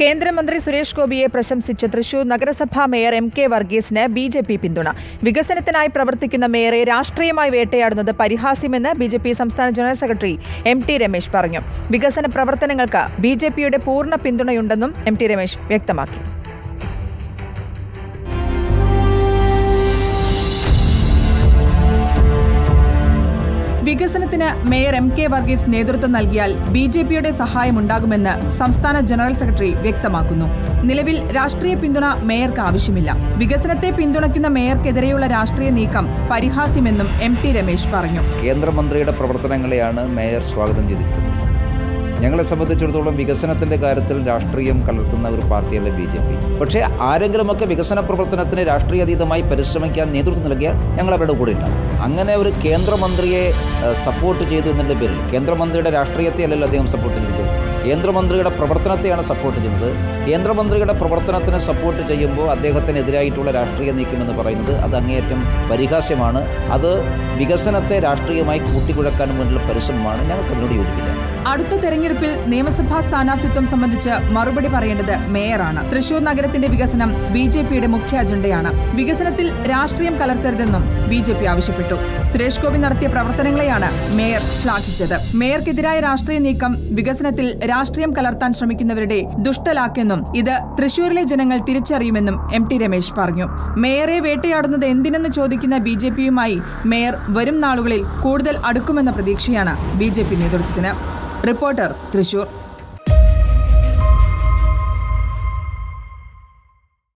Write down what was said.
കേന്ദ്രമന്ത്രി സുരേഷ് ഗോപിയെ പ്രശംസിച്ച് തൃശൂർ നഗരസഭാ മേയർ MK വർഗീസിന് BJP പിന്തുണ. വികസനത്തിനായി പ്രവർത്തിക്കുന്ന മേയറെ രാഷ്ട്രീയമായി വേട്ടയാടുന്നത് പരിഹാസ്യമെന്ന് BJP സംസ്ഥാന ജനറൽ സെക്രട്ടറി MT രമേശ് പറഞ്ഞു. വികസന പ്രവർത്തനങ്ങൾക്ക് BJPയുടെ പൂർണ്ണ പിന്തുണയുണ്ടെന്നും MT രമേശ് വ്യക്തമാക്കി. വികസനത്തിന് മേയർ MK വർഗീസ് നേതൃത്വം നൽകിയാൽ BJPയുടെ സഹായമുണ്ടാകുമെന്ന് സംസ്ഥാന ജനറൽ സെക്രട്ടറി വ്യക്തമാക്കുന്നു. നിലവിൽ രാഷ്ട്രീയ പിന്തുണ മേയർക്ക് ആവശ്യമില്ല. വികസനത്തെ പിന്തുണയ്ക്കുന്ന മേയർക്കെതിരെയുള്ള രാഷ്ട്രീയ നീക്കം പരിഹാസ്യമെന്നും MT രമേശ് പറഞ്ഞു. കേന്ദ്രമന്ത്രിയുടെ പ്രവർത്തനങ്ങളെയാണ് മേയർ സ്വാഗതം ചെയ്തിട്ടുള്ളത്. ഞങ്ങളെ സംബന്ധിച്ചിടത്തോളം വികസനത്തിൻ്റെ കാര്യത്തിൽ രാഷ്ട്രീയം കലർത്തുന്ന ഒരു പാർട്ടിയല്ല BJP. പക്ഷേ ആരെങ്കിലുമൊക്കെ വികസന പ്രവർത്തനത്തിന് രാഷ്ട്രീയ അതീതമായി പരിശ്രമിക്കാൻ നേതൃത്വം നൽകിയാൽ ഞങ്ങൾ അവരുടെ കൂടെ ഉണ്ടാകും. അങ്ങനെ ഒരു കേന്ദ്രമന്ത്രിയെ സപ്പോർട്ട് ചെയ്തു എന്നതിൻ്റെ പേരിൽ കേന്ദ്രമന്ത്രിയുടെ രാഷ്ട്രീയത്തെ അല്ലല്ലോ അദ്ദേഹം സപ്പോർട്ട് ചെയ്തത്, കേന്ദ്രമന്ത്രിയുടെ പ്രവർത്തനത്തെയാണ് സപ്പോർട്ട് ചെയ്യുന്നത്. കേന്ദ്രമന്ത്രിയുടെ പ്രവർത്തനത്തിന് സപ്പോർട്ട് ചെയ്യുമ്പോൾ അദ്ദേഹത്തിനെതിരായിട്ടുള്ള രാഷ്ട്രീയ നീക്കമെന്ന് പറയുന്നത് അത് അങ്ങേയറ്റം പരിഹാസ്യമാണ്. അത് വികസനത്തെ രാഷ്ട്രീയമായി കൂട്ടിക്കുഴക്കാൻ വേണ്ടിയുള്ള പരിശ്രമമാണ്. ഞങ്ങൾക്ക് അതിനോട് യോജിക്കില്ല. അടുത്ത തെരഞ്ഞെടുപ്പിൽ നിയമസഭാ സ്ഥാനാർത്ഥിത്വം സംബന്ധിച്ച് മറുപടി പറയേണ്ടത് മേയറാണ്. തൃശൂർ നഗരത്തിന്റെ വികസനം BJPയുടെ മുഖ്യ അജണ്ടയാണ്. വികസനത്തിൽ രാഷ്ട്രീയം കലർത്തരുതെന്നും BJP ആവശ്യപ്പെട്ടു. സുരേഷ് ഗോപി നടത്തിയ പ്രവർത്തനങ്ങളെയാണ് മേയർ ശ്ലാഘിച്ചത്. മേയർക്കെതിരായ രാഷ്ട്രീയ നീക്കം വികസനത്തിൽ രാഷ്ട്രീയം കലർത്താൻ ശ്രമിക്കുന്നവരുടെ ദുഷ്ടലാക്കെന്നും ഇത് തൃശൂരിലെ ജനങ്ങൾ തിരിച്ചറിയുമെന്നും MT രമേശ് പറഞ്ഞു. മേയറെ വേട്ടയാടുന്നത് എന്തിനെന്ന് ചോദിക്കുന്ന BJPയുമായി മേയർ വരും നാളുകളിൽ കൂടുതൽ അടുക്കുമെന്ന പ്രതീക്ഷയാണ് BJP നേതൃത്വത്തിന്. റിപ്പോർട്ടർ, തൃശൂർ.